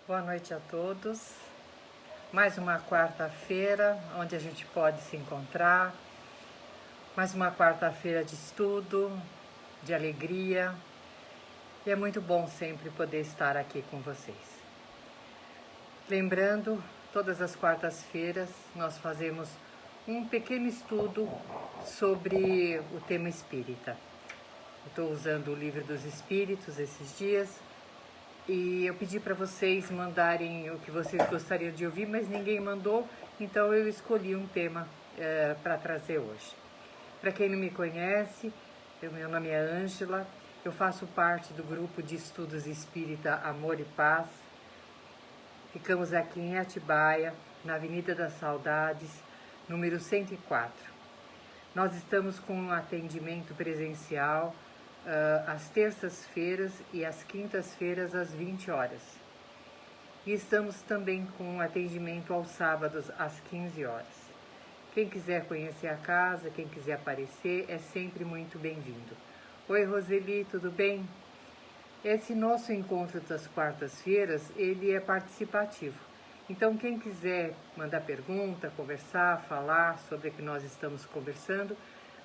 Boa noite a todos. Mais uma quarta-feira onde a gente pode se encontrar. Mais uma quarta-feira de estudo, de alegria. E é muito bom sempre poder estar aqui com vocês. Lembrando, todas as quartas-feiras nós fazemos um pequeno estudo sobre o tema espírita. Estou usando o Livro dos Espíritos esses dias. E eu pedi para vocês mandarem o que vocês gostariam de ouvir, mas ninguém mandou, então eu escolhi um tema para trazer hoje. Para quem não me conhece, meu nome é Ângela, eu faço parte do grupo de estudos espírita Amor e Paz. Ficamos aqui em Atibaia, na Avenida das Saudades, número 104. Nós estamos com um atendimento presencial às terças-feiras e às quintas-feiras às 20 horas. E estamos também com atendimento aos sábados às 15 horas. Quem quiser conhecer a casa, quem quiser aparecer, é sempre muito bem-vindo. Oi, Roseli, tudo bem? Esse nosso encontro das quartas-feiras, ele é participativo. Então, quem quiser mandar pergunta, conversar, falar sobre o que nós estamos conversando,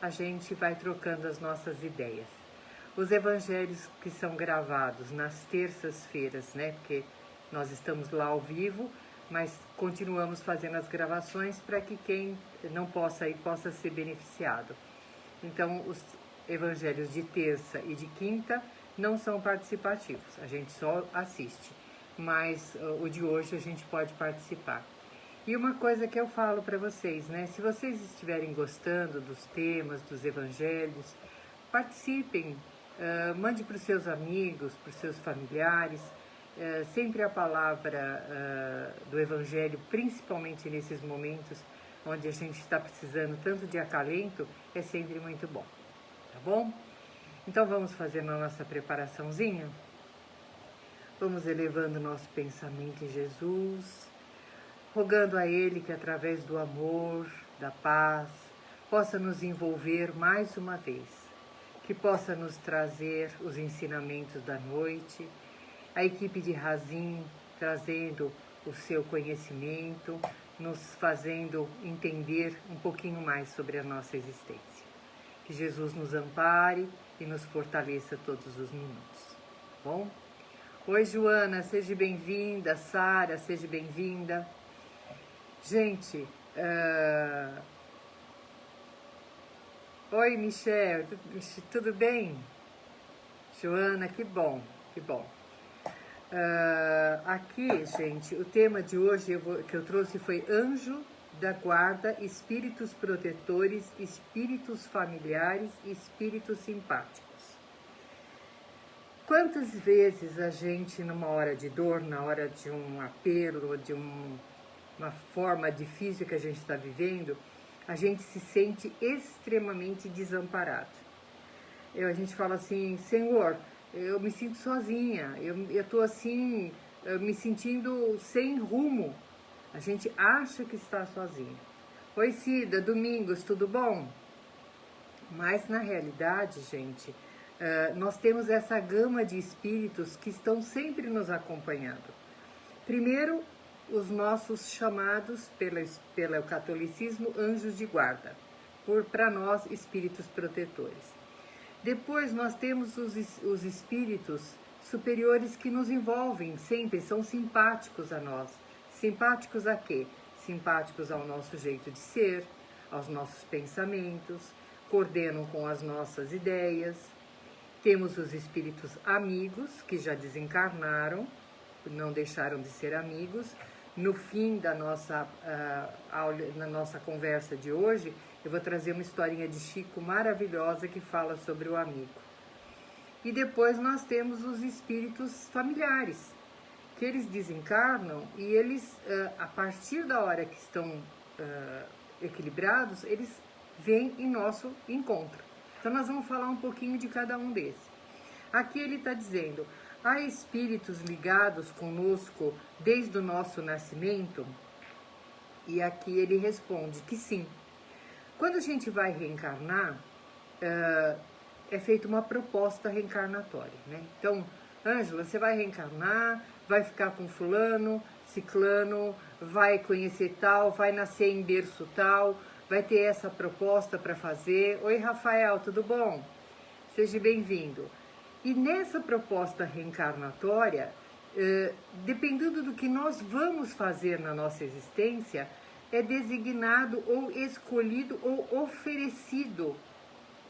a gente vai trocando as nossas ideias. Os evangelhos que são gravados nas terças-feiras, né? Porque nós estamos lá ao vivo, mas continuamos fazendo as gravações para que quem não possa ir possa ser beneficiado. Então, os evangelhos de terça e de quinta não são participativos, a gente só assiste, mas o de hoje a gente pode participar. E uma coisa que eu falo para vocês, né? Se vocês estiverem gostando dos temas, dos evangelhos, participem. Mande para os seus amigos, para os seus familiares. Sempre a palavra do Evangelho, principalmente nesses momentos onde a gente está precisando tanto de acalento, é sempre muito bom, tá bom? Então vamos fazer a nossa preparaçãozinha? Vamos elevando nosso pensamento em Jesus, rogando a Ele que através do amor, da paz, possa nos envolver mais uma vez, que possa nos trazer os ensinamentos da noite, a equipe de Razim trazendo o seu conhecimento, nos fazendo entender um pouquinho mais sobre a nossa existência. Que Jesus nos ampare e nos fortaleça todos os minutos, tá bom? Oi, Joana, seja bem-vinda. Sara, seja bem-vinda. Gente, oi, Michel, tudo bem? Joana, que bom, que bom. Aqui, gente, o tema de hoje que eu trouxe foi Anjo da Guarda, Espíritos Protetores, Espíritos Familiares e Espíritos Simpáticos. Quantas vezes a gente, numa hora de dor, na hora de um apelo, de uma forma difícil que a gente está vivendo, a gente se sente extremamente desamparado. A gente fala assim, Senhor, eu me sinto sozinha, eu estou assim, me sentindo sem rumo. A gente acha que está sozinha. Oi, Cida, Domingos, tudo bom? Mas na realidade, gente, nós temos essa gama de espíritos que estão sempre nos acompanhando. Primeiro, os nossos chamados pelo catolicismo anjos de guarda, para nós espíritos protetores. Depois nós temos os espíritos superiores que nos envolvem sempre, são simpáticos a nós. Simpáticos a quê? Simpáticos ao nosso jeito de ser, aos nossos pensamentos, coordenam com as nossas ideias. Temos os espíritos amigos, que já desencarnaram, não deixaram de ser amigos. No fim da nossa aula, na nossa conversa de hoje, eu vou trazer uma historinha de Chico maravilhosa que fala sobre o amigo. E depois nós temos os espíritos familiares, que eles desencarnam e eles, a partir da hora que estão equilibrados, eles vêm em nosso encontro. Então nós vamos falar um pouquinho de cada um desses. Aqui ele está dizendo, há espíritos ligados conosco desde o nosso nascimento? E aqui ele responde que sim. Quando a gente vai reencarnar, é feita uma proposta reencarnatória, né? Então, Ângela, você vai reencarnar, vai ficar com fulano, ciclano, vai conhecer tal, vai nascer em berço tal, vai ter essa proposta para fazer. Oi, Rafael, tudo bom? Seja bem-vindo. E nessa proposta reencarnatória, dependendo do que nós vamos fazer na nossa existência, é designado ou escolhido ou oferecido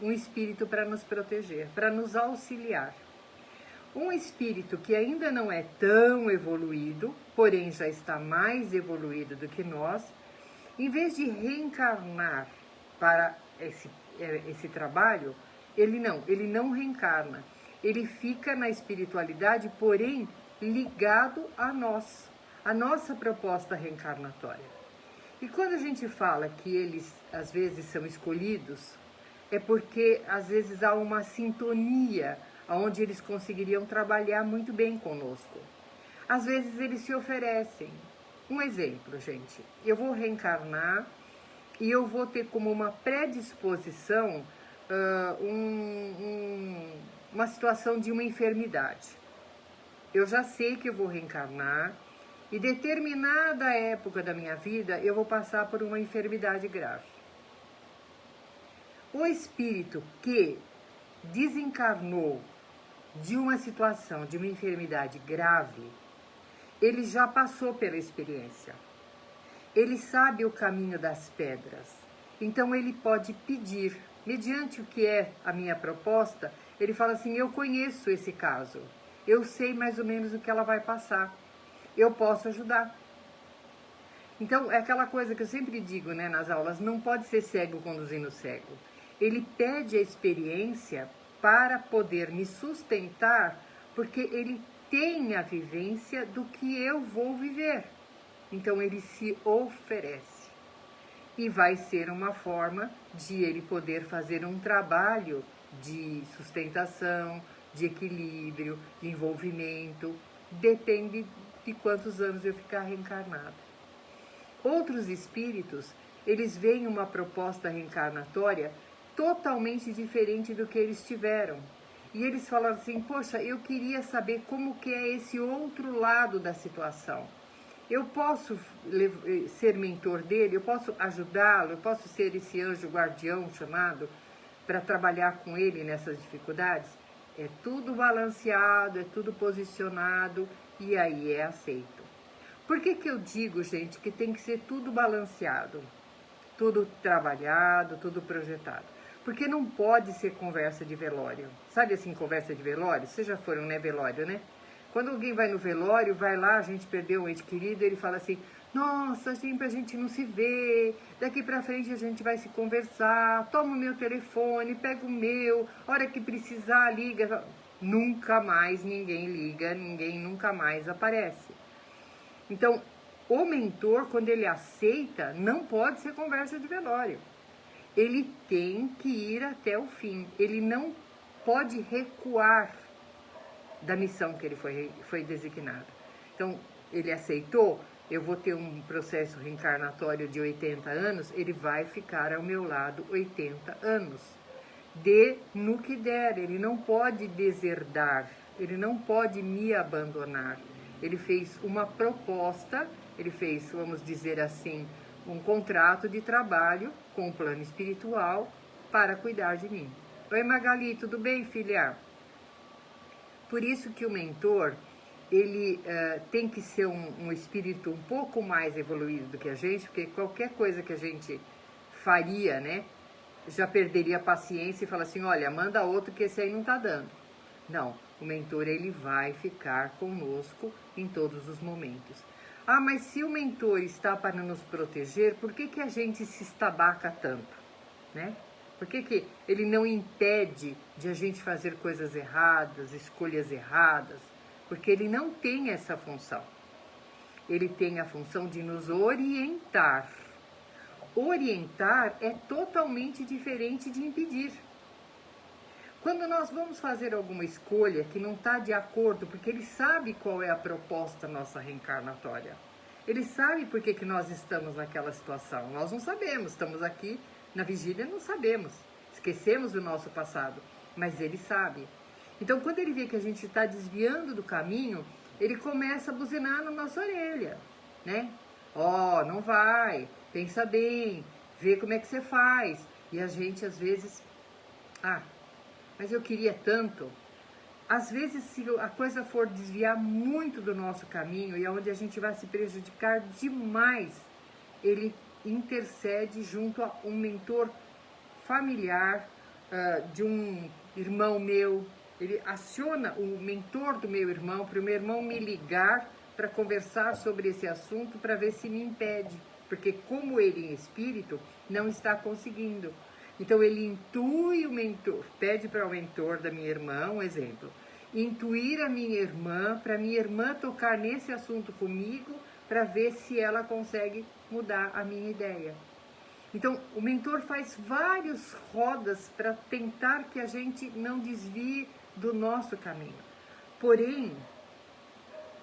um espírito para nos proteger, para nos auxiliar. Um espírito que ainda não é tão evoluído, porém já está mais evoluído do que nós, em vez de reencarnar para esse trabalho, ele não reencarna. Ele fica na espiritualidade, porém ligado a nós, a nossa proposta reencarnatória. E quando a gente fala que eles às vezes são escolhidos, é porque às vezes há uma sintonia onde eles conseguiriam trabalhar muito bem conosco. Às vezes eles se oferecem. Um exemplo, gente, eu vou reencarnar e eu vou ter como uma predisposição uma situação de uma enfermidade. Eu já sei que eu vou reencarnar e determinada época da minha vida eu vou passar por uma enfermidade grave. O espírito que desencarnou de uma situação, de uma enfermidade grave, ele já passou pela experiência. Ele sabe o caminho das pedras. Então ele pode pedir, mediante o que é a minha proposta, ele fala assim, eu conheço esse caso, eu sei mais ou menos o que ela vai passar, eu posso ajudar. Então é aquela coisa que eu sempre digo, né, nas aulas, não pode ser cego conduzindo cego. Ele pede a experiência para poder me sustentar, porque ele tem a vivência do que eu vou viver. Então ele se oferece. E vai ser uma forma de ele poder fazer um trabalho de sustentação, de equilíbrio, de envolvimento. Depende de quantos anos eu ficar reencarnado. Outros espíritos, eles veem uma proposta reencarnatória totalmente diferente do que eles tiveram. E eles falam assim, poxa, eu queria saber como que é esse outro lado da situação. Eu posso ser mentor dele, eu posso ajudá-lo, eu posso ser esse anjo guardião chamado para trabalhar com ele nessas dificuldades? É tudo balanceado, é tudo posicionado e aí é aceito. Por que que eu digo, gente, que tem que ser tudo balanceado? Tudo trabalhado, tudo projetado. Porque não pode ser conversa de velório. Sabe assim, conversa de velório? Vocês já foram, né, velório, né? Quando alguém vai no velório, vai lá, a gente perdeu um ente querido, ele fala assim, nossa, sempre a gente não se vê, daqui pra frente a gente vai se conversar, toma o meu telefone, pega o meu, hora que precisar, liga. Nunca mais ninguém liga, ninguém nunca mais aparece. Então, o mentor, quando ele aceita, não pode ser conversa de velório. Ele tem que ir até o fim. Ele não pode recuar da missão que ele foi designado. Então, ele aceitou, eu vou ter um processo reencarnatório de 80 anos, ele vai ficar ao meu lado 80 anos. Dê no que der, ele não pode deserdar, ele não pode me abandonar. Ele fez uma proposta, ele fez, vamos dizer assim, um contrato de trabalho com o plano espiritual para cuidar de mim. Oi, Magali, tudo bem, filha? Por isso que o mentor, ele tem que ser um espírito um pouco mais evoluído do que a gente, porque qualquer coisa que a gente faria, né, já perderia a paciência e fala assim, olha, manda outro que esse aí não tá dando. Não, o mentor, ele vai ficar conosco em todos os momentos. Ah, mas se o mentor está para nos proteger, por que que a gente se estabaca tanto, né? Por que que ele não impede de a gente fazer coisas erradas, escolhas erradas? Porque ele não tem essa função. Ele tem a função de nos orientar. Orientar é totalmente diferente de impedir. Quando nós vamos fazer alguma escolha que não está de acordo, porque ele sabe qual é a proposta nossa reencarnatória. Ele sabe por que que nós estamos naquela situação. Nós não sabemos, estamos aqui na vigília, não sabemos. Esquecemos o nosso passado, mas ele sabe. Então, quando ele vê que a gente está desviando do caminho, ele começa a buzinar na nossa orelha, né? Ó, não vai, pensa bem, vê como é que você faz. E a gente, às vezes, mas eu queria tanto. Às vezes, se a coisa for desviar muito do nosso caminho e aonde a gente vai se prejudicar demais, ele intercede junto a um mentor familiar, de um irmão meu. Ele aciona o mentor do meu irmão para o meu irmão me ligar para conversar sobre esse assunto, para ver se me impede, porque como ele em espírito não está conseguindo. Então ele intui o mentor, pede para o mentor da minha irmã, um exemplo, intuir a minha irmã, para minha irmã tocar nesse assunto comigo, para ver se ela consegue mudar a minha ideia. Então, o mentor faz várias rodas para tentar que a gente não desvie do nosso caminho. Porém,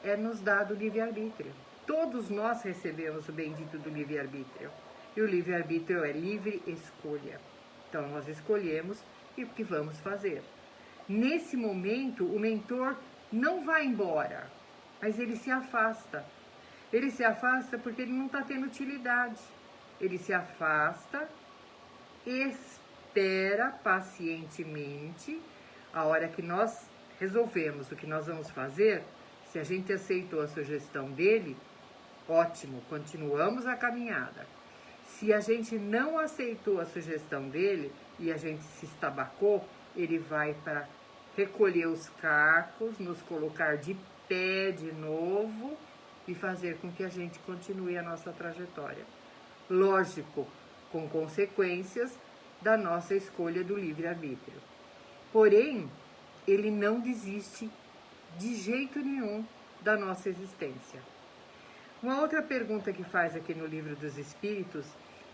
é nos dado o livre-arbítrio. Todos nós recebemos o bendito do livre-arbítrio. E o livre-arbítrio é livre escolha. Então, nós escolhemos o que vamos fazer. Nesse momento, o mentor não vai embora, mas ele se afasta. Ele se afasta porque ele não está tendo utilidade. Ele se afasta, espera pacientemente a hora que nós resolvemos o que nós vamos fazer. Se a gente aceitou a sugestão dele, ótimo, continuamos a caminhada. Se a gente não aceitou a sugestão dele e a gente se estabacou, ele vai para recolher os cacos, nos colocar de pé de novo e fazer com que a gente continue a nossa trajetória. Lógico, com consequências da nossa escolha do livre-arbítrio. Porém, ele não desiste de jeito nenhum da nossa existência. Uma outra pergunta que faz aqui no Livro dos Espíritos,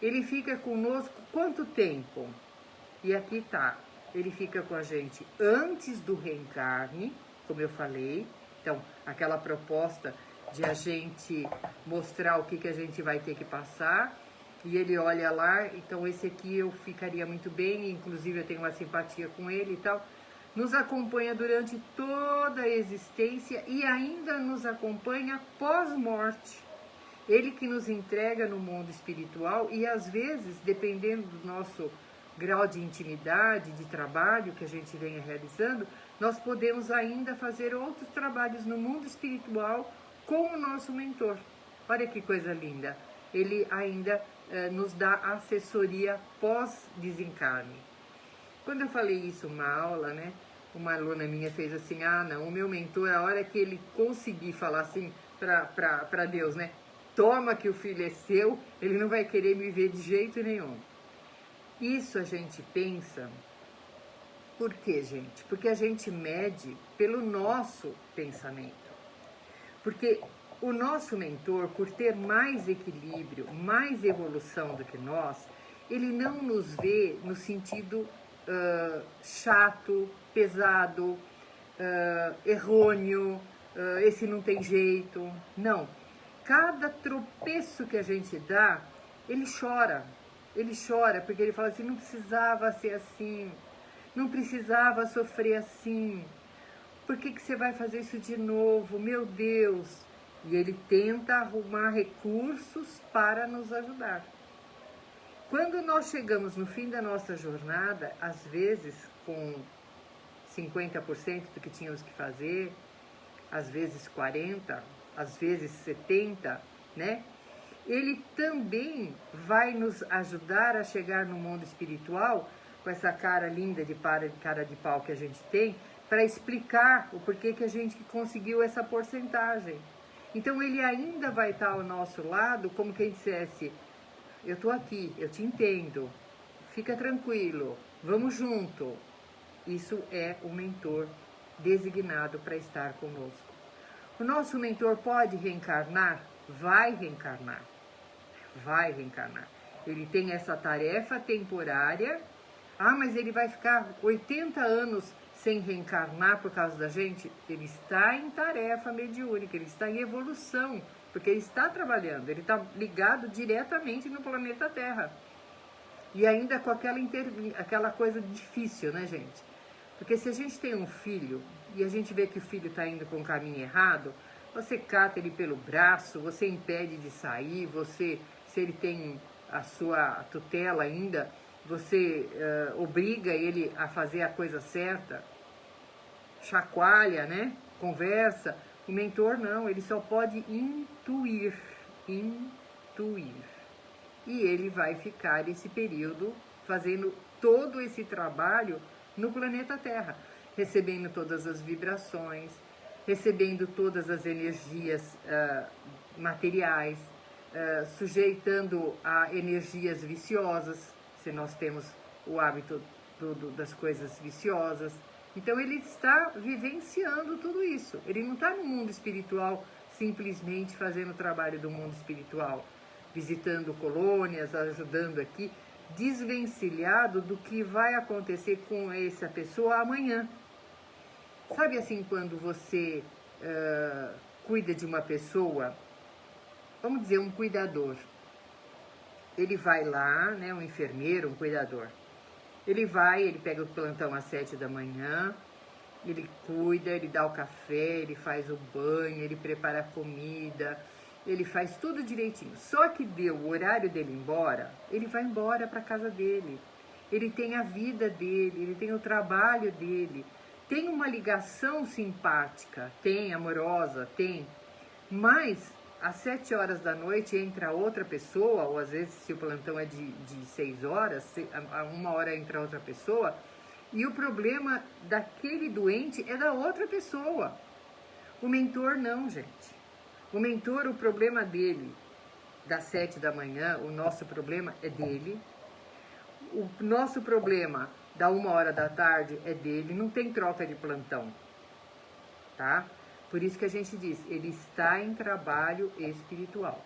ele fica conosco quanto tempo? E aqui está, ele fica com a gente antes do reencarne, como eu falei. Então, aquela proposta de a gente mostrar o que a gente vai ter que passar, e ele olha lá, então esse aqui eu ficaria muito bem, inclusive eu tenho uma simpatia com ele e tal. Nos acompanha durante toda a existência e ainda nos acompanha pós-morte. Ele que nos entrega no mundo espiritual e às vezes, dependendo do nosso grau de intimidade, de trabalho que a gente venha realizando, nós podemos ainda fazer outros trabalhos no mundo espiritual com o nosso mentor. Olha que coisa linda. Ele ainda nos dá assessoria pós-desencarne. Quando eu falei isso numa aula, né, uma aluna minha fez assim, não, o meu mentor, a hora que ele conseguir falar assim para Deus, né, toma que o filho é seu, ele não vai querer me ver de jeito nenhum. Isso a gente pensa, por quê, gente? Porque a gente mede pelo nosso pensamento. Porque o nosso mentor, por ter mais equilíbrio, mais evolução do que nós, ele não nos vê no sentido chato, pesado, errôneo, esse não tem jeito. Não. Cada tropeço que a gente dá, ele chora. Ele chora porque ele fala assim, não precisava ser assim, não precisava sofrer assim. Por que você vai fazer isso de novo? Meu Deus! E ele tenta arrumar recursos para nos ajudar. Quando nós chegamos no fim da nossa jornada, às vezes com 50% do que tínhamos que fazer, às vezes 40%, às vezes 70%, né? Ele também vai nos ajudar a chegar no mundo espiritual, com essa cara linda de cara de pau que a gente tem, para explicar o porquê que a gente conseguiu essa porcentagem. Então ele ainda vai estar ao nosso lado, como quem dissesse, eu estou aqui, eu te entendo, fica tranquilo, vamos junto. Isso é o mentor designado para estar conosco. O nosso mentor pode reencarnar? Vai reencarnar. Vai reencarnar. Ele tem essa tarefa temporária. Mas ele vai ficar 80 anos sem reencarnar por causa da gente? Ele está em tarefa mediúnica, ele está em evolução, porque ele está trabalhando, ele está ligado diretamente no planeta Terra. E ainda com aquela coisa difícil, né, gente? Porque se a gente tem um filho e a gente vê que o filho está indo para um caminho errado, você cata ele pelo braço, você impede de sair, você, se ele tem a sua tutela ainda, você obriga ele a fazer a coisa certa, chacoalha, né? Conversa. O mentor não, ele só pode intuir. E ele vai ficar esse período fazendo todo esse trabalho no planeta Terra, recebendo todas as vibrações, recebendo todas as energias materiais, sujeitando a energias viciosas, se nós temos o hábito das coisas viciosas. Então ele está vivenciando tudo isso. Ele não está no mundo espiritual simplesmente fazendo o trabalho do mundo espiritual, visitando colônias, ajudando aqui, desvencilhado do que vai acontecer com essa pessoa amanhã. Sabe assim, quando você cuida de uma pessoa, vamos dizer, um cuidador. Ele vai lá, né, um enfermeiro, um cuidador. Ele vai, ele pega o plantão às 7 da manhã, ele cuida, ele dá o café, ele faz o banho, ele prepara a comida, ele faz tudo direitinho. Só que deu o horário dele ir embora, ele vai embora para casa dele. Ele tem a vida dele, ele tem o trabalho dele, tem uma ligação simpática, tem, amorosa, tem, mas às 7 horas da noite entra outra pessoa, ou às vezes se o plantão é de 6 horas, a 1 hora entra outra pessoa, e o problema daquele doente é da outra pessoa. O mentor não, gente. O mentor, o problema dele, das 7 da manhã, o nosso problema é dele. O nosso problema da 1 hora da tarde é dele, não tem troca de plantão, tá? Por isso que a gente diz, ele está em trabalho espiritual.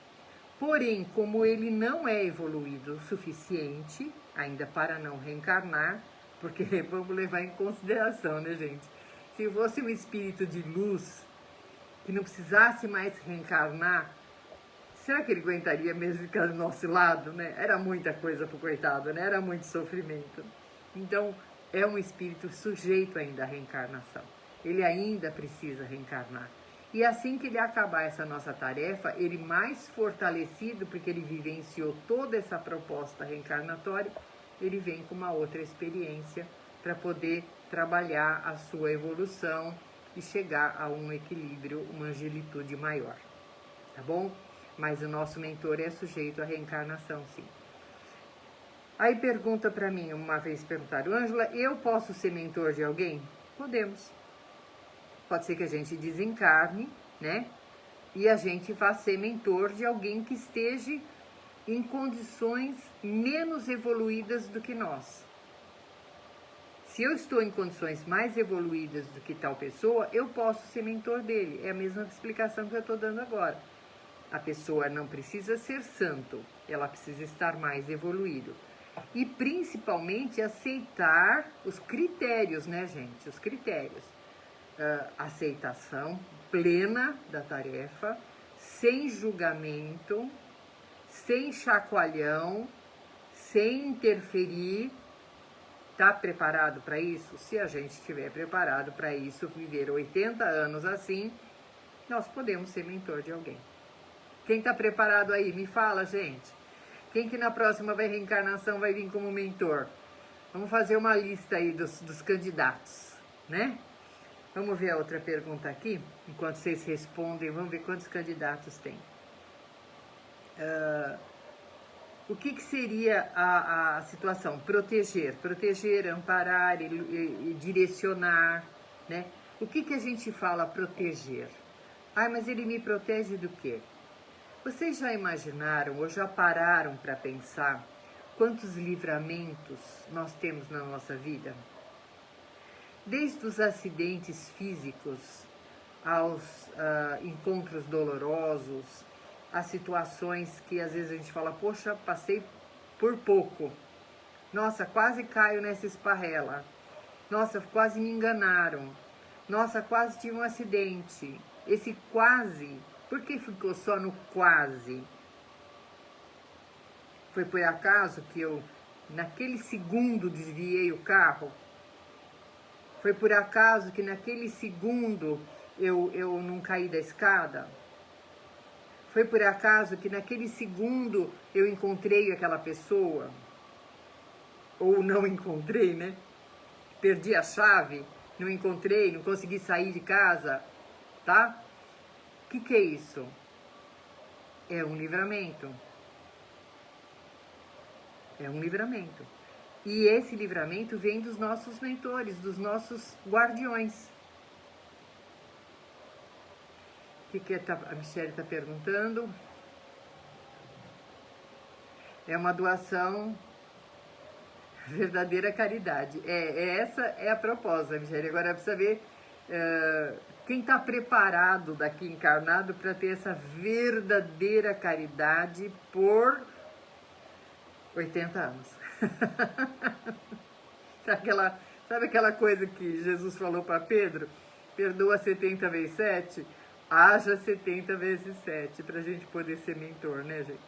Porém, como ele não é evoluído o suficiente, ainda para não reencarnar, porque vamos levar em consideração, né, gente? Se fosse um espírito de luz, que não precisasse mais reencarnar, será que ele aguentaria mesmo ficar do nosso lado, né? Era muita coisa pro coitado, né? Era muito sofrimento. Então, é um espírito sujeito ainda à reencarnação. Ele ainda precisa reencarnar. E assim que ele acabar essa nossa tarefa, ele mais fortalecido, porque ele vivenciou toda essa proposta reencarnatória, ele vem com uma outra experiência para poder trabalhar a sua evolução e chegar a um equilíbrio, uma angelitude maior. Tá bom? Mas o nosso mentor é sujeito à reencarnação, sim. Aí pergunta para mim, uma vez perguntaram, Ângela, eu posso ser mentor de alguém? Podemos. Pode ser que a gente desencarne, né? E a gente vá ser mentor de alguém que esteja em condições menos evoluídas do que nós. Se eu estou em condições mais evoluídas do que tal pessoa, eu posso ser mentor dele. É a mesma explicação que eu estou dando agora. A pessoa não precisa ser santo, ela precisa estar mais evoluído. E principalmente aceitar os critérios, né, gente? Os critérios. Aceitação plena da tarefa, sem julgamento, sem chacoalhão, sem interferir. Está preparado para isso? Se a gente estiver preparado para isso, viver 80 anos assim, nós podemos ser mentor de alguém. Quem está preparado aí? Me fala, gente. Quem que na próxima reencarnação vai vir como mentor? Vamos fazer uma lista aí dos candidatos, né? Vamos ver a outra pergunta aqui, enquanto vocês respondem, vamos ver quantos candidatos tem. O que seria a situação? Proteger, amparar e direcionar, né? O que a gente fala proteger? Ah, mas ele me protege do quê? Vocês já imaginaram ou já pararam para pensar quantos livramentos nós temos na nossa vida? Desde os acidentes físicos aos encontros dolorosos, as situações que às vezes a gente fala, poxa, passei por pouco. Nossa, quase caio nessa esparrela. Nossa, quase me enganaram. Nossa, quase tive um acidente. Esse quase, por que ficou só no quase? Foi por acaso que eu, naquele segundo, desviei o carro? Foi por acaso que naquele segundo eu não caí da escada? Foi por acaso que naquele segundo eu encontrei aquela pessoa? Ou não encontrei, né? Perdi a chave, não encontrei, não consegui sair de casa, tá? O que é isso? É um livramento. É um livramento. E esse livramento vem dos nossos mentores, dos nossos guardiões. O que a Michelle está perguntando? É uma doação, verdadeira caridade. Essa é a proposta, Michelle. Agora precisa ver quem está preparado daqui encarnado para ter essa verdadeira caridade por 80 anos. Sabe aquela coisa que Jesus falou para Pedro? Perdoa 70 vezes 7, haja 70 vezes 7, para a gente poder ser mentor, né, gente?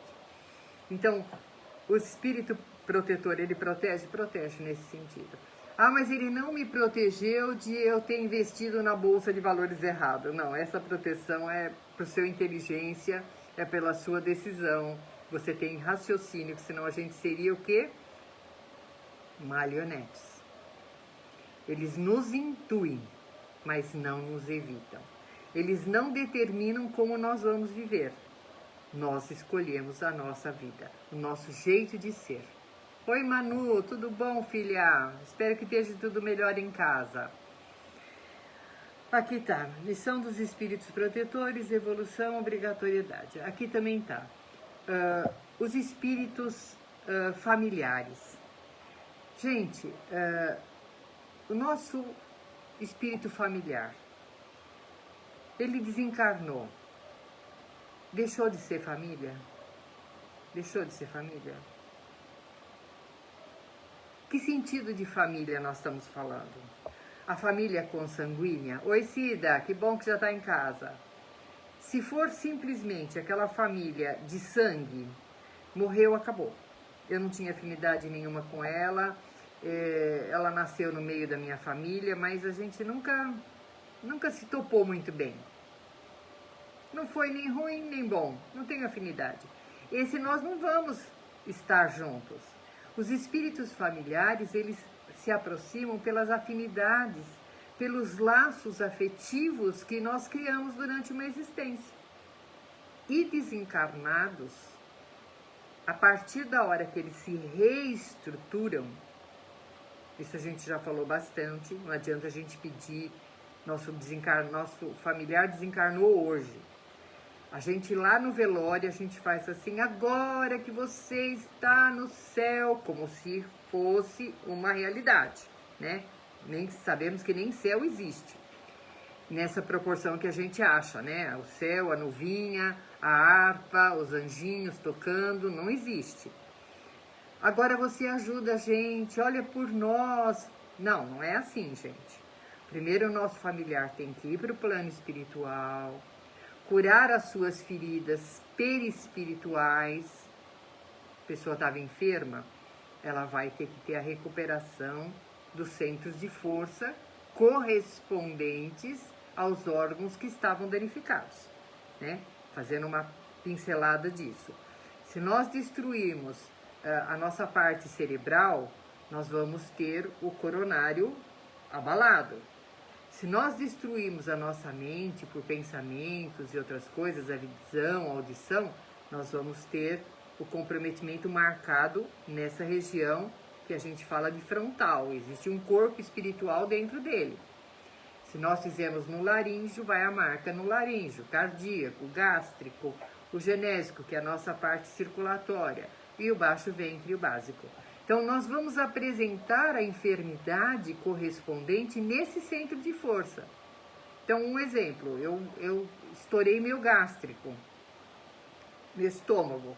Então, o espírito protetor, ele protege? Protege nesse sentido. Ah, mas ele não me protegeu de eu ter investido na bolsa de valores errado. Não, essa proteção é por sua inteligência, é pela sua decisão. Você tem raciocínio, senão a gente seria o quê? Marionetes. Eles nos intuem, mas não nos evitam. Eles não determinam como nós vamos viver. Nós escolhemos a nossa vida, o nosso jeito de ser. Oi, Manu, tudo bom, filha? Espero que esteja tudo melhor em casa. Aqui tá, lição dos espíritos protetores, evolução, obrigatoriedade. Aqui também tá. Os espíritos familiares. Gente, o nosso espírito familiar, ele desencarnou. Deixou de ser família? Deixou de ser família? Que sentido de família nós estamos falando? A família consanguínea? Oi, Cida, que bom que já está em casa. Se for simplesmente aquela família de sangue, morreu, acabou. Eu não tinha afinidade nenhuma com ela, ela nasceu no meio da minha família, mas a gente nunca se topou muito bem. Não foi nem ruim nem bom, não tenho afinidade. Esse nós não vamos estar juntos. Os espíritos familiares, eles se aproximam pelas afinidades, pelos laços afetivos que nós criamos durante uma existência. E desencarnados, a partir da hora que eles se reestruturam, isso a gente já falou bastante, não adianta a gente pedir, nosso familiar desencarnou hoje. A gente lá no velório, a gente faz assim, agora que você está no céu, como se fosse uma realidade, né? Nem sabemos que nem céu existe, nessa proporção que a gente acha, né? O céu, a nuvinha, a harpa, os anjinhos tocando, não existe. Agora você ajuda a gente, olha por nós. Não, não é assim, gente. Primeiro o nosso familiar tem que ir para o plano espiritual, curar as suas feridas perispirituais. A pessoa estava enferma, ela vai ter que ter a recuperação dos centros de força correspondentes aos órgãos que estavam danificados, né? Fazendo uma pincelada disso. Se nós destruirmos a nossa parte cerebral, nós vamos ter o coronário abalado. Se nós destruirmos a nossa mente por pensamentos e outras coisas, a visão, a audição, nós vamos ter o comprometimento marcado nessa região que a gente fala de frontal. Existe um corpo espiritual dentro dele. Se nós fizermos no laríngeo, vai a marca no laríngeo, cardíaco, gástrico, o genésico, que é a nossa parte circulatória, e o baixo ventre e o básico. Então, nós vamos apresentar a enfermidade correspondente nesse centro de força. Então, um exemplo, eu estourei meu gástrico, meu estômago,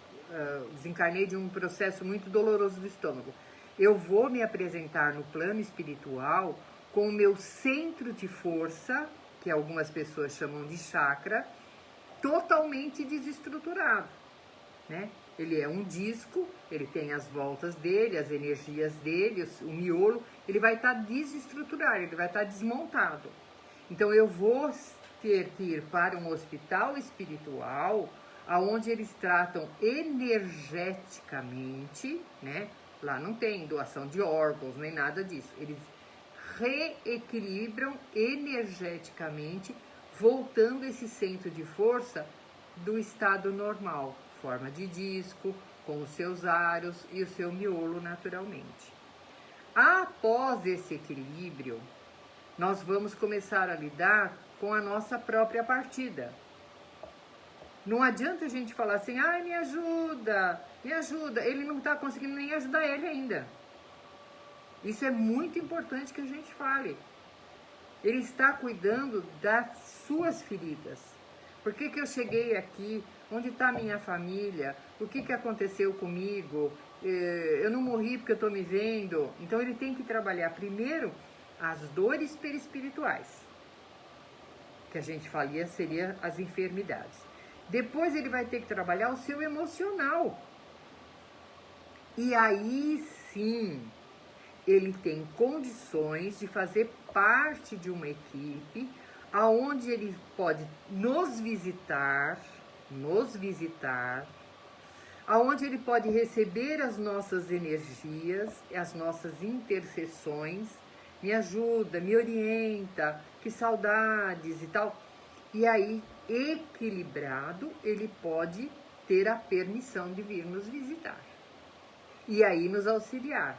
desencarnei de um processo muito doloroso do estômago. Eu vou me apresentar no plano espiritual com o meu centro de força, que algumas pessoas chamam de chakra, totalmente desestruturado, né? Ele é um disco, ele tem as voltas dele, as energias dele, o miolo, ele vai estar desestruturado, ele vai estar desmontado. Então eu vou ter que ir para um hospital espiritual, onde eles tratam energeticamente, né? Lá não tem doação de órgãos, nem nada disso. Eles reequilibram energeticamente, voltando esse centro de força do estado normal, forma de disco, com os seus aros e o seu miolo naturalmente. Após esse equilíbrio, nós vamos começar a lidar com a nossa própria partida. Não adianta a gente falar assim, ai, me ajuda, me ajuda. Ele não está conseguindo nem ajudar ele ainda. Isso é muito importante que a gente fale. Ele está cuidando das suas feridas. Por que eu cheguei aqui? Onde está a minha família? O que aconteceu comigo? Eu não morri porque eu estou me vendo. Então ele tem que trabalhar primeiro as dores perispirituais, que a gente falia seria as enfermidades. Depois ele vai ter que trabalhar o seu emocional. E aí sim, ele tem condições de fazer parte de uma equipe aonde ele pode nos visitar, aonde ele pode receber as nossas energias, as nossas intercessões, me ajuda, me orienta, que saudades e tal. E aí, equilibrado, ele pode ter a permissão de vir nos visitar. E aí nos auxiliar.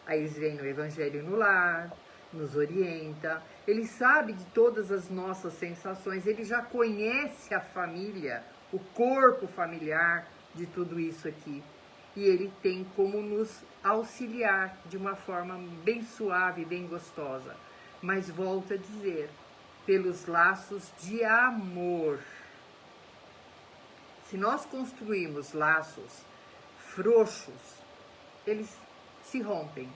Aí eles vêm no Evangelho no Lar, nos orienta, ele sabe de todas as nossas sensações, ele já conhece a família, o corpo familiar de tudo isso aqui. E ele tem como nos auxiliar de uma forma bem suave, bem gostosa. Mas volto a dizer, pelos laços de amor. Se nós construímos laços frouxos, eles se rompem.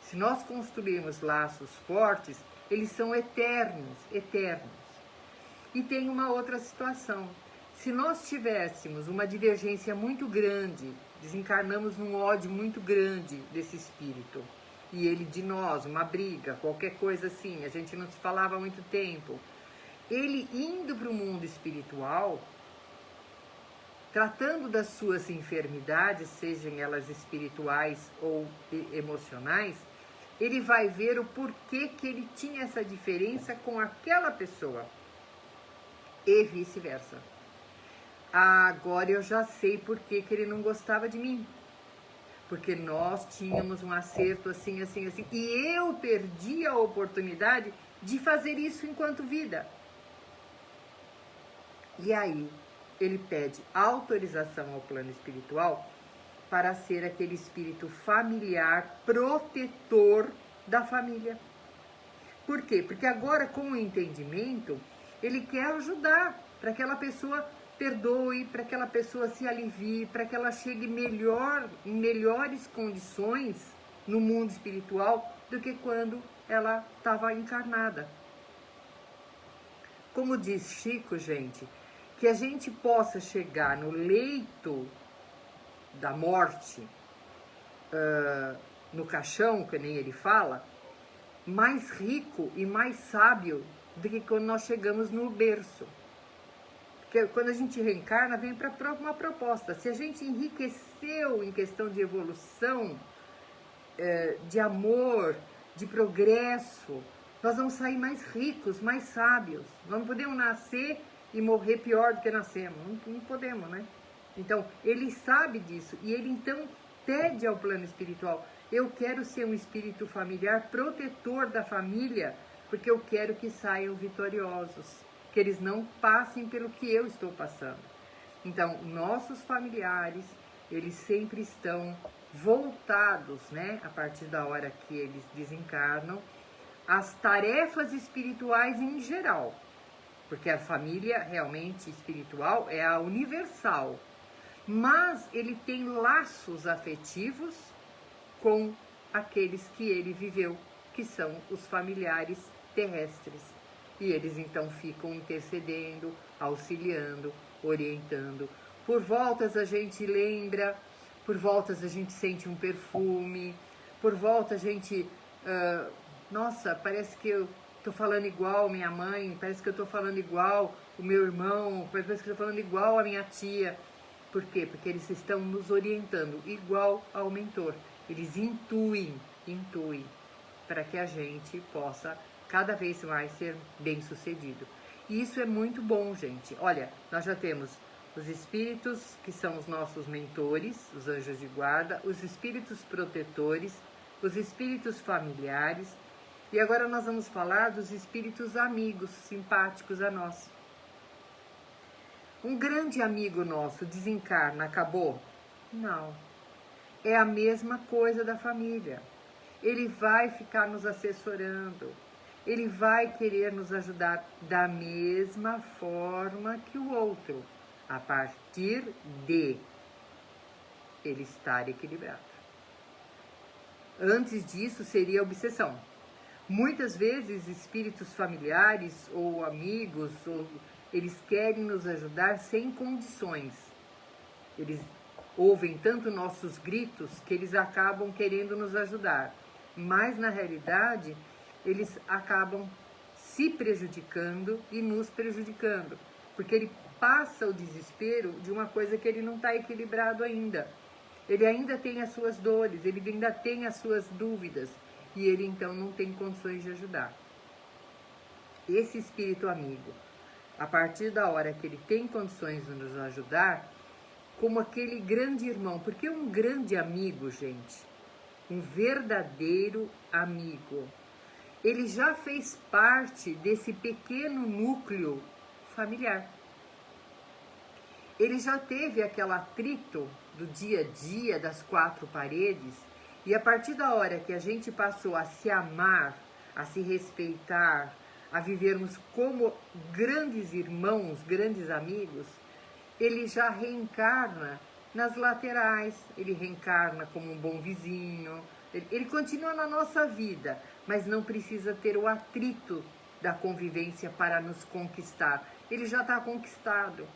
Se nós construirmos laços fortes, eles são eternos, eternos. E tem uma outra situação. Se nós tivéssemos uma divergência muito grande, desencarnamos num ódio muito grande desse espírito, e ele de nós, uma briga, qualquer coisa assim, a gente não se falava há muito tempo, ele indo para o mundo espiritual, tratando das suas enfermidades, sejam elas espirituais ou emocionais, ele vai ver o porquê que ele tinha essa diferença com aquela pessoa e vice-versa. Agora eu já sei por que ele não gostava de mim. Porque nós tínhamos um acerto assim, assim, assim. E eu perdi a oportunidade de fazer isso enquanto vida. E aí ele pede autorização ao plano espiritual para ser aquele espírito familiar, protetor da família. Por quê? Porque agora, com o entendimento, ele quer ajudar para que aquela pessoa perdoe, para que aquela pessoa se alivie, para que ela chegue melhor, em melhores condições no mundo espiritual do que quando ela estava encarnada. Como diz Chico, gente, que a gente possa chegar no leito da morte, no caixão, que nem ele fala, mais rico e mais sábio do que quando nós chegamos no berço. Porque quando a gente reencarna, vem para uma proposta. Se a gente enriqueceu em questão de evolução, de amor, de progresso, nós vamos sair mais ricos, mais sábios. Nós não podemos nascer e morrer pior do que nascemos. Não podemos, né? Então, ele sabe disso e ele então pede ao plano espiritual: eu quero ser um espírito familiar, protetor da família, porque eu quero que saiam vitoriosos, que eles não passem pelo que eu estou passando. Então, nossos familiares, eles sempre estão voltados, né, a partir da hora que eles desencarnam, às tarefas espirituais em geral, porque a família realmente espiritual é a universal, mas ele tem laços afetivos com aqueles que ele viveu, que são os familiares terrestres. E eles então ficam intercedendo, auxiliando, orientando, Por voltas a gente lembra, por voltas a gente sente um perfume, por volta a gente, nossa, parece que eu estou falando igual minha mãe, parece que eu estou falando igual o meu irmão, parece que eu estou falando igual a minha tia. Por quê? Porque eles estão nos orientando igual ao mentor. Eles intuem para que a gente possa cada vez mais ser bem sucedido. E isso é muito bom, gente. Olha, nós já temos os espíritos que são os nossos mentores, os anjos de guarda, os espíritos protetores, os espíritos familiares, e agora nós vamos falar dos espíritos amigos, simpáticos a nós. Um grande amigo nosso desencarna, acabou? Não. É a mesma coisa da família. Ele vai ficar nos assessorando, ele vai querer nos ajudar da mesma forma que o outro, a partir de ele estar equilibrado. Antes disso seria obsessão. Muitas vezes espíritos familiares ou amigos, eles querem nos ajudar sem condições. Eles ouvem tanto nossos gritos que eles acabam querendo nos ajudar. Mas na realidade, eles acabam se prejudicando e nos prejudicando. Porque ele passa o desespero de uma coisa que ele não está equilibrado ainda. Ele ainda tem as suas dores, ele ainda tem as suas dúvidas. E ele então não tem condições de ajudar. Esse espírito amigo, a partir da hora que ele tem condições de nos ajudar, como aquele grande irmão, porque um grande amigo, gente, um verdadeiro amigo, ele já fez parte desse pequeno núcleo familiar. Ele já teve aquele atrito do dia a dia, das quatro paredes, e a partir da hora que a gente passou a se amar, a se respeitar, a vivermos como grandes irmãos, grandes amigos, ele já reencarna nas laterais, ele reencarna como um bom vizinho, ele continua na nossa vida, mas não precisa ter o atrito da convivência para nos conquistar. Ele já está conquistado.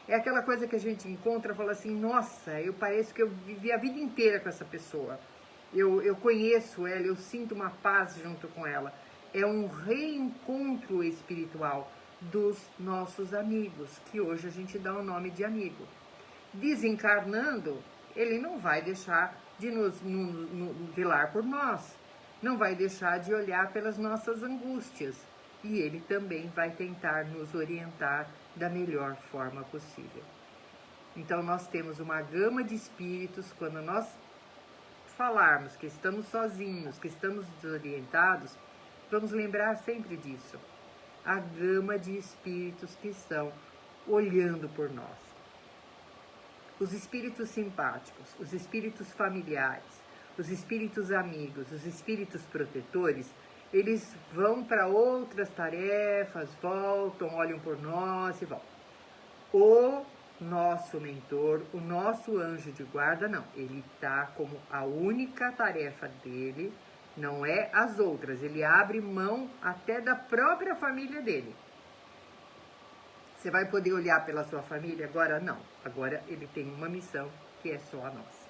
É aquela coisa que a gente encontra e fala assim, nossa, eu pareço que eu vivi a vida inteira com essa pessoa. Eu conheço ela, eu sinto uma paz junto com ela. É um reencontro espiritual dos nossos amigos, que hoje a gente dá o nome de amigo. Desencarnando, ele não vai deixar de nos velar por nós, não vai deixar de olhar pelas nossas angústias, e ele também vai tentar nos orientar da melhor forma possível. Então nós temos uma gama de espíritos. Quando nós falarmos que estamos sozinhos, que estamos desorientados, vamos lembrar sempre disso. A gama de espíritos que estão olhando por nós. Os espíritos simpáticos, os espíritos familiares, os espíritos amigos, os espíritos protetores, eles vão para outras tarefas, voltam, olham por nós e vão. O nosso mentor, o nosso anjo de guarda, não. Ele está como a única tarefa dele, não é as outras. Ele abre mão até da própria família dele. Você vai poder olhar pela sua família? Agora não. Agora ele tem uma missão que é só a nossa.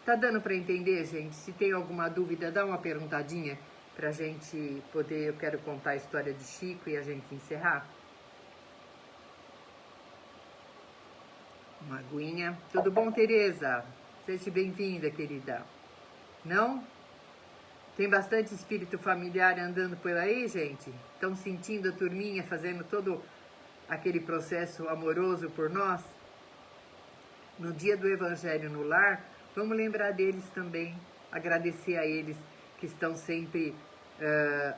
Tá dando para entender, gente? Se tem alguma dúvida, dá uma perguntadinha pra gente poder. Eu quero contar a história de Chico e a gente encerrar. Uma aguinha. Tudo bom, Tereza? Seja bem-vinda, querida. Não? Tem bastante espírito familiar andando por aí, gente? Estão sentindo a turminha fazendo todo aquele processo amoroso por nós? No dia do Evangelho no Lar, vamos lembrar deles também, agradecer a eles que estão sempre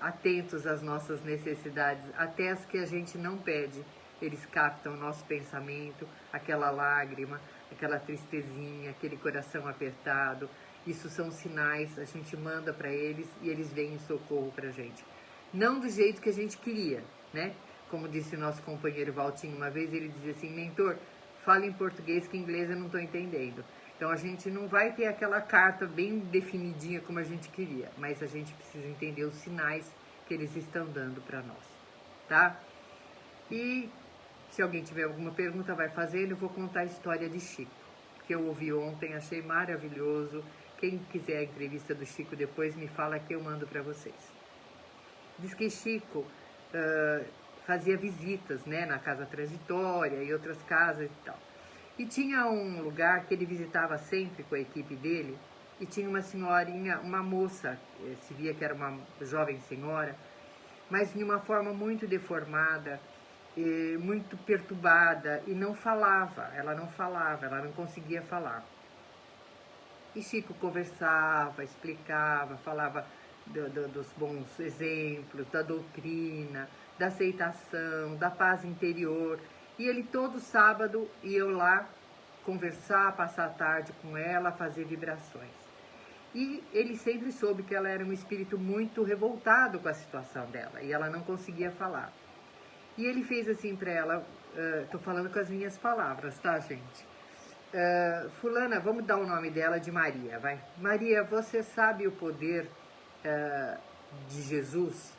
atentos às nossas necessidades, até as que a gente não pede. Eles captam o nosso pensamento, aquela lágrima, aquela tristezinha, aquele coração apertado. Isso são sinais, a gente manda para eles e eles vêm em socorro para a gente. Não do jeito que a gente queria, né? Como disse o nosso companheiro Valtinho uma vez, ele dizia assim, mentor, fala em português que em inglês eu não estou entendendo. Então a gente não vai ter aquela carta bem definidinha como a gente queria, mas a gente precisa entender os sinais que eles estão dando para nós, tá? E Se alguém tiver alguma pergunta, vai fazendo. Eu vou contar a história de Chico, que eu ouvi ontem, achei maravilhoso. Quem quiser a entrevista do Chico depois, me fala que eu mando para vocês. Diz que Chico fazia visitas, né, na Casa Transitória e outras casas e tal. E tinha um lugar que ele visitava sempre com a equipe dele, e tinha uma senhorinha, uma moça, se via que era uma jovem senhora, mas de uma forma muito deformada, muito perturbada, e não falava, ela não conseguia falar. E Chico conversava, explicava, falava dos bons exemplos, da doutrina, da aceitação, da paz interior. E ele todo sábado ia lá conversar, passar a tarde com ela, fazer vibrações. E ele sempre soube que ela era um espírito muito revoltado com a situação dela, e ela não conseguia falar. E ele fez assim para ela, tô falando com as minhas palavras, tá, gente? Fulana, vamos dar o nome dela de Maria, vai. Maria, você sabe o poder de Jesus?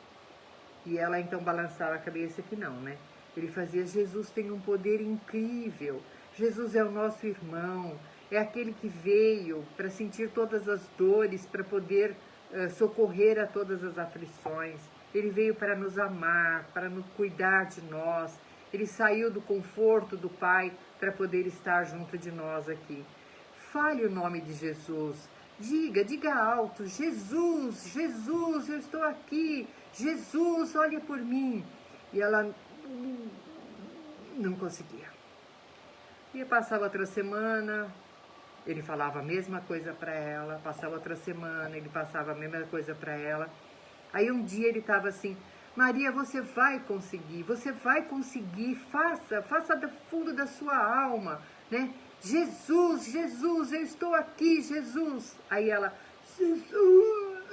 E ela então balançava a cabeça que não, né? Ele fazia, Jesus tem um poder incrível, Jesus é o nosso irmão, é aquele que veio para sentir todas as dores, para poder socorrer a todas as aflições. Ele veio para nos amar, para nos cuidar de nós. Ele saiu do conforto do Pai para poder estar junto de nós aqui. Fale o nome de Jesus. Diga alto, Jesus, Jesus, eu estou aqui. Jesus, olha por mim. E ela não conseguia. E passava outra semana, ele falava a mesma coisa para ela. Passava outra semana, ele passava a mesma coisa para ela. Aí um dia ele estava assim, Maria, você vai conseguir, faça do fundo da sua alma, né? Jesus, Jesus, eu estou aqui, Jesus. Aí ela, Jesus,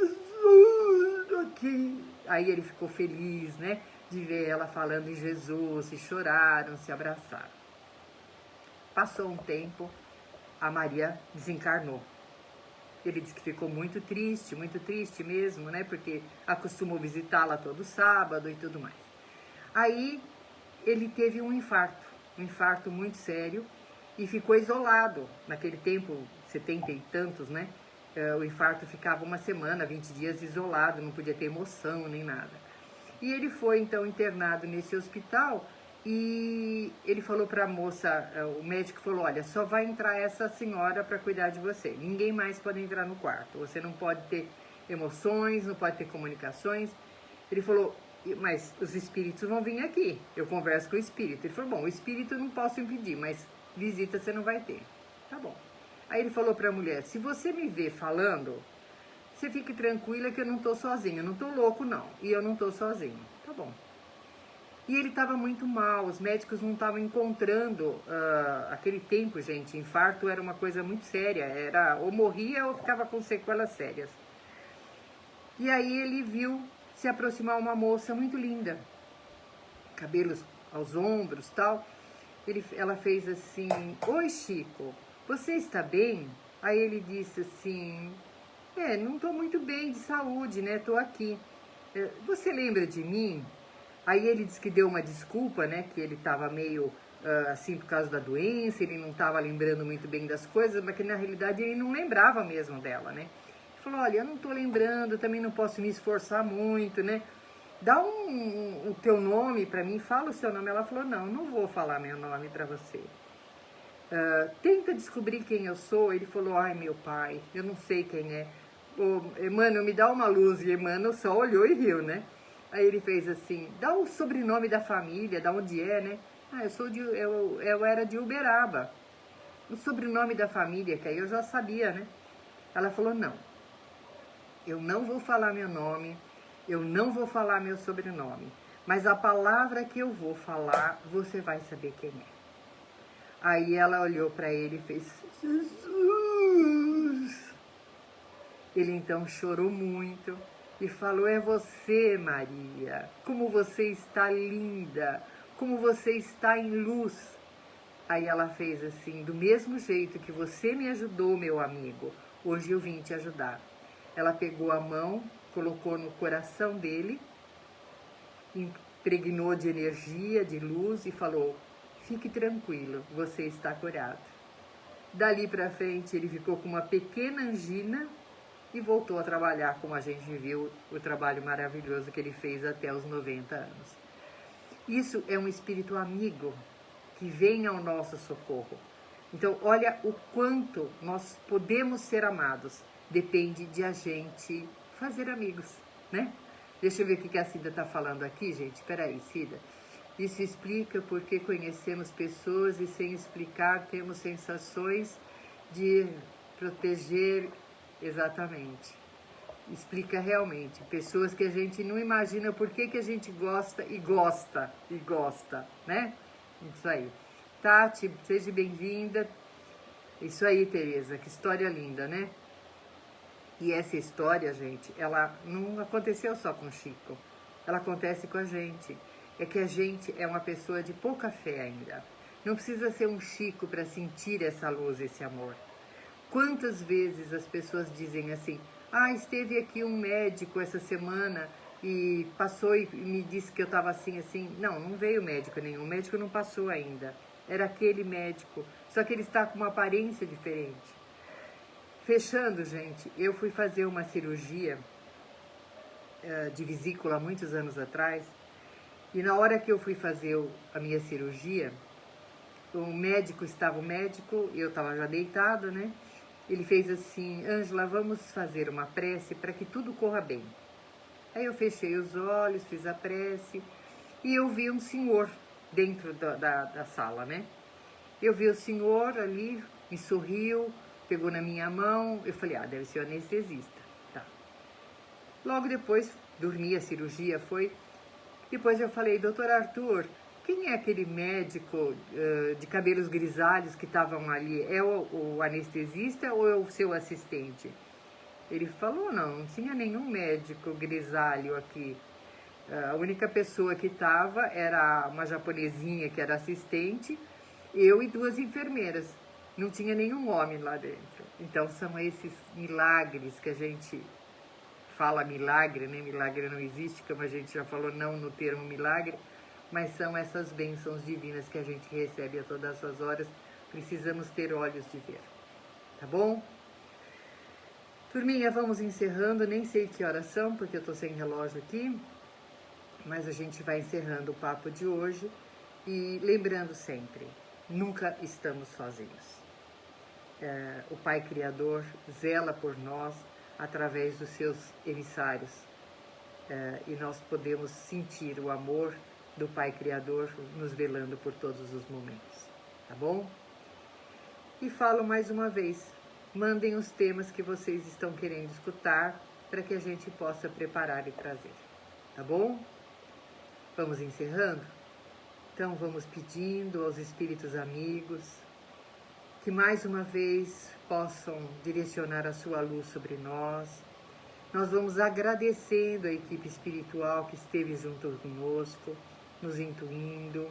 aqui. Aí ele ficou feliz, né, de ver ela falando em Jesus, e choraram, se abraçaram. Passou um tempo, a Maria desencarnou. Ele disse que ficou muito triste mesmo, né? Porque acostumou visitá-la todo sábado e tudo mais. Aí ele teve um infarto muito sério, e ficou isolado. Naquele tempo, 70 e tantos, né? O infarto ficava uma semana, 20 dias isolado, não podia ter emoção nem nada. E ele foi então internado nesse hospital. E ele falou para a moça, o médico falou, olha, só vai entrar essa senhora para cuidar de você. Ninguém mais pode entrar no quarto. Você não pode ter emoções, não pode ter comunicações. Ele falou, mas os espíritos vão vir aqui. Eu converso com o espírito. Ele falou, bom, o espírito eu não posso impedir, mas visita você não vai ter. Tá bom. Aí ele falou para a mulher, se você me ver falando, você fique tranquila que eu não estou sozinho. Eu não estou louco, não. E eu não estou sozinho. Tá bom. E ele estava muito mal, os médicos não estavam encontrando, aquele tempo, gente, infarto era uma coisa muito séria, era ou morria ou ficava com sequelas sérias. E aí ele viu se aproximar uma moça muito linda, cabelos aos ombros e tal. Ela fez assim, oi Chico, você está bem? Aí ele disse assim, não estou muito bem de saúde, né, estou aqui. Você lembra de mim? Aí ele disse que deu uma desculpa, né, que ele estava meio assim por causa da doença, ele não estava lembrando muito bem das coisas, mas que na realidade ele não lembrava mesmo dela, né. Ele falou, olha, eu não estou lembrando, também não posso me esforçar muito, né, dá o teu nome para mim, fala o seu nome. Ela falou, não vou falar meu nome para você. Tenta descobrir quem eu sou. Ele falou, ai meu pai, eu não sei quem é. Emmanuel, me dá uma luz. E Emmanuel só olhou e riu, né. Aí ele fez assim, dá o sobrenome da família, da onde é, né? Eu era de Uberaba. O sobrenome da família, que aí eu já sabia, né? Ela falou, não, eu não vou falar meu nome, eu não vou falar meu sobrenome, mas a palavra que eu vou falar, você vai saber quem é. Aí ela olhou para ele e fez, Jesus! Ele então chorou muito. E falou, é você, Maria, como você está linda, como você está em luz. Aí ela fez assim, do mesmo jeito que você me ajudou, meu amigo, hoje eu vim te ajudar. Ela pegou a mão, colocou no coração dele, impregnou de energia, de luz e falou, fique tranquilo, você está curado. Dali para frente ele ficou com uma pequena angina e voltou a trabalhar, como a gente viu, o trabalho maravilhoso que ele fez até os 90 anos. Isso é um espírito amigo que vem ao nosso socorro. Então, olha o quanto nós podemos ser amados. Depende de a gente fazer amigos, né? Deixa eu ver o que a Cida está falando aqui, gente. Peraí, Cida. Isso explica porque conhecemos pessoas e sem explicar temos sensações de proteger. Exatamente. Explica realmente. Pessoas que a gente não imagina por que a gente gosta, né? Isso aí. Tati, seja bem-vinda. Isso aí, Tereza, que história linda, né? E essa história, gente, ela não aconteceu só com o Chico. Ela acontece com a gente. É que a gente é uma pessoa de pouca fé ainda. Não precisa ser um Chico para sentir essa luz, esse amor. Quantas vezes as pessoas dizem assim, esteve aqui um médico essa semana e passou e me disse que eu estava assim, assim. Não, não veio médico nenhum, o médico não passou ainda. Era aquele médico, só que ele está com uma aparência diferente. Fechando, gente, eu fui fazer uma cirurgia de vesícula há muitos anos atrás, e na hora que eu fui fazer a minha cirurgia, o médico, eu estava já deitada, né? Ele fez assim, Ângela, vamos fazer uma prece para que tudo corra bem. Aí eu fechei os olhos, fiz a prece, e eu vi um senhor dentro da sala, né? Eu vi o senhor ali, me sorriu, pegou na minha mão, eu falei, deve ser o anestesista, tá. Logo depois, dormi, a cirurgia foi. Depois eu falei, doutor Arthur, quem é aquele médico de cabelos grisalhos que estavam ali? É o anestesista ou é o seu assistente? Ele falou, não tinha nenhum médico grisalho aqui. A única pessoa que estava era uma japonesinha que era assistente, eu e 2 enfermeiras. Não tinha nenhum homem lá dentro. Então são esses milagres que a gente fala milagre, né? Milagre não existe, como a gente já falou, não no termo milagre, mas são essas bênçãos divinas que a gente recebe a todas as horas. Precisamos ter olhos de ver, tá bom? Turminha, vamos encerrando, nem sei que horas são, porque eu tô sem relógio aqui, mas a gente vai encerrando o papo de hoje e lembrando sempre, nunca estamos sozinhos. O Pai Criador zela por nós através dos seus emissários e nós podemos sentir o amor do Pai Criador nos velando por todos os momentos, tá bom? E falo mais uma vez, mandem os temas que vocês estão querendo escutar para que a gente possa preparar e trazer, tá bom? Vamos encerrando? Então vamos pedindo aos espíritos amigos que mais uma vez possam direcionar a sua luz sobre nós. Nós vamos agradecendo a equipe espiritual que esteve junto conosco, nos intuindo,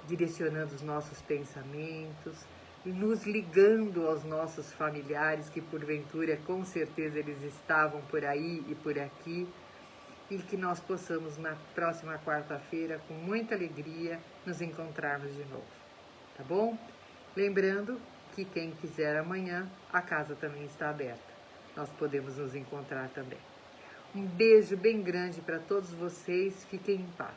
direcionando os nossos pensamentos, nos ligando aos nossos familiares que porventura, com certeza, eles estavam por aí e por aqui, e que nós possamos na próxima quarta-feira, com muita alegria, nos encontrarmos de novo, tá bom? Lembrando que quem quiser amanhã, a casa também está aberta. Nós podemos nos encontrar também. Um beijo bem grande para todos vocês. Fiquem em paz.